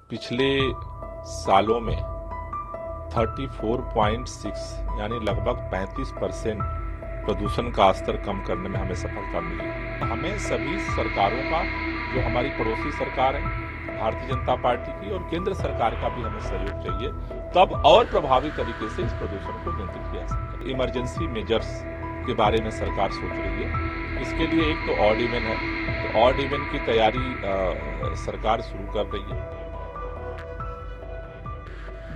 पिछले सालों में 34.6 यानी लगभग 35% प्रदूषण का स्तर कम करने में हमें सफलता मिली है। हमें सभी सरकारों का, जो हमारी पड़ोसी सरकार है भारतीय जनता पार्टी की, और केंद्र सरकार का भी हमें सहयोग चाहिए, तब और प्रभावी तरीके से इस प्रदूषण को नियंत्रित किया जा सकता है। इमरजेंसी मेजर्स के बारे में सरकार सोच रही है। इसके लिए एक तो ऑड इवन है, तो ऑड इवन की तैयारी सरकार शुरू कर रही है।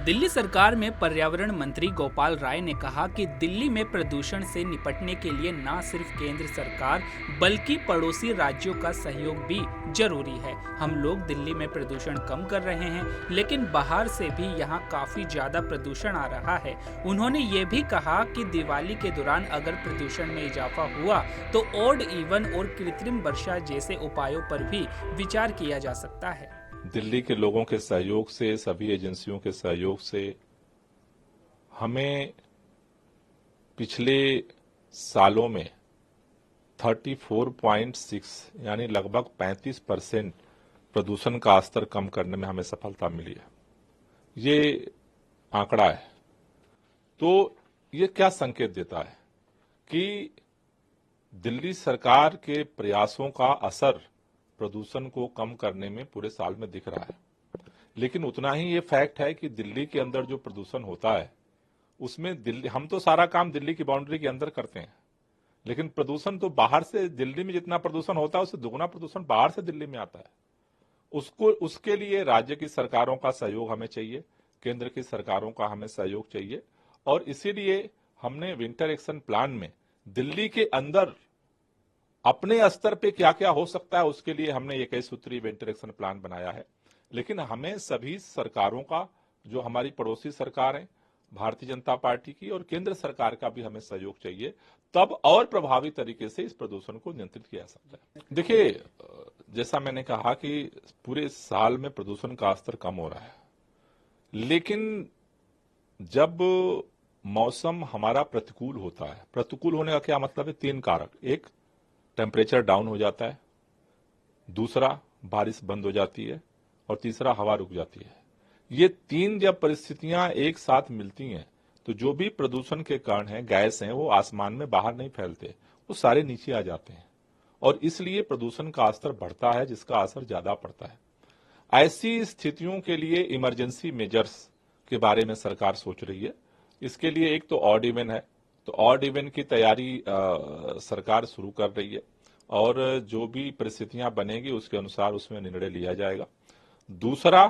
दिल्ली सरकार में पर्यावरण मंत्री गोपाल राय ने कहा कि दिल्ली में प्रदूषण से निपटने के लिए न सिर्फ केंद्र सरकार बल्कि पड़ोसी राज्यों का सहयोग भी जरूरी है। हम लोग दिल्ली में प्रदूषण कम कर रहे हैं, लेकिन बाहर से भी यहाँ काफी ज्यादा प्रदूषण आ रहा है। उन्होंने ये भी कहा कि दिवाली के दौरान अगर प्रदूषण में इजाफा हुआ तो ऑड इवन और कृत्रिम वर्षा जैसे उपायों पर भी विचार किया जा सकता है। दिल्ली के लोगों के सहयोग से, सभी एजेंसियों के सहयोग से हमें पिछले सालों में 34.6 यानी लगभग 35% प्रदूषण का स्तर कम करने में हमें सफलता मिली है। ये आंकड़ा है। तो ये क्या संकेत देता है कि दिल्ली सरकार के प्रयासों का असर प्रदूषण को कम करने में पूरे साल में दिख रहा है। लेकिन उतना ही ये फैक्ट है कि दिल्ली के अंदर जो प्रदूषण होता है उसमें दिल्ली, हम तो सारा काम दिल्ली की बाउंड्री के अंदर करते हैं, लेकिन प्रदूषण तो बाहर से, दिल्ली में जितना प्रदूषण होता है उससे दुगना प्रदूषण बाहर से दिल्ली में आता है। उसके लिए राज्य की सरकारों का सहयोग हमें चाहिए, केंद्र की सरकारों का हमें सहयोग चाहिए, और इसीलिए हमने विंटर एक्शन प्लान में दिल्ली के अंदर अपने स्तर पे क्या क्या हो सकता है उसके लिए हमने एक 21 सूत्रीय विंटर एक्शन प्लान बनाया है। लेकिन हमें सभी सरकारों का, जो हमारी पड़ोसी सरकार है भारतीय जनता पार्टी की, और केंद्र सरकार का भी हमें सहयोग चाहिए, तब और प्रभावी तरीके से इस प्रदूषण को नियंत्रित किया जा सकता है। देखिए, जैसा मैंने कहा कि पूरे साल में प्रदूषण का स्तर कम हो रहा है, लेकिन जब मौसम हमारा प्रतिकूल होता है, प्रतिकूल होने का क्या मतलब है? 3 कारक। एक, टेम्परेचर डाउन हो जाता है, दूसरा बारिश बंद हो जाती है, और तीसरा हवा रुक जाती है। ये 3 जब परिस्थितियां एक साथ मिलती हैं तो जो भी प्रदूषण के कारण है, गैस हैं, वो आसमान में बाहर नहीं फैलते, वो सारे नीचे आ जाते हैं, और इसलिए प्रदूषण का स्तर बढ़ता है, जिसका असर ज्यादा पड़ता है। ऐसी स्थितियों के लिए इमरजेंसी मेजर्स के बारे में सरकार सोच रही है। इसके लिए एक तो ऑड इवन है, तो ऑड इवन की तैयारी सरकार शुरू कर रही है, और जो भी परिस्थितियां बनेगी उसके अनुसार उसमें निर्णय लिया जाएगा। दूसरा,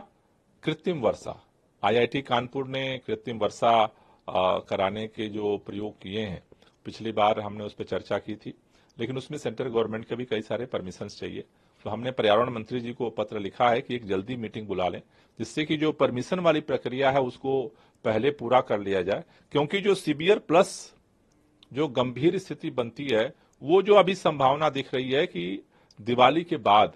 कृत्रिम वर्षा। आईआईटी कानपुर ने कृत्रिम वर्षा कराने के जो प्रयोग किए हैं, पिछली बार हमने उस पर चर्चा की थी, लेकिन उसमें सेंट्रल गवर्नमेंट के भी कई सारे परमिशन चाहिए। तो हमने पर्यावरण मंत्री जी को पत्र लिखा है कि एक जल्दी मीटिंग बुला लें, जिससे कि जो परमिशन वाली प्रक्रिया है उसको पहले पूरा कर लिया जाए, क्योंकि जो सीवियर प्लस जो गंभीर स्थिति बनती है, वो जो अभी संभावना दिख रही है कि दिवाली के बाद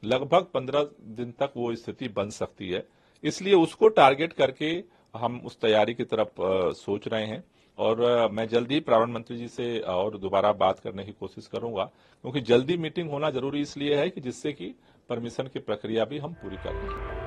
लगभग 15 दिन तक वो स्थिति बन सकती है। इसलिए उसको टारगेट करके हम उस तैयारी की तरफ सोच रहे हैं, और मैं जल्दी ही पर्यावरण मंत्री जी से और दोबारा बात करने की कोशिश करूंगा, क्योंकि जल्दी मीटिंग होना जरूरी इसलिए है कि जिससे कि परमिशन की प्रक्रिया भी हम पूरी कर लें।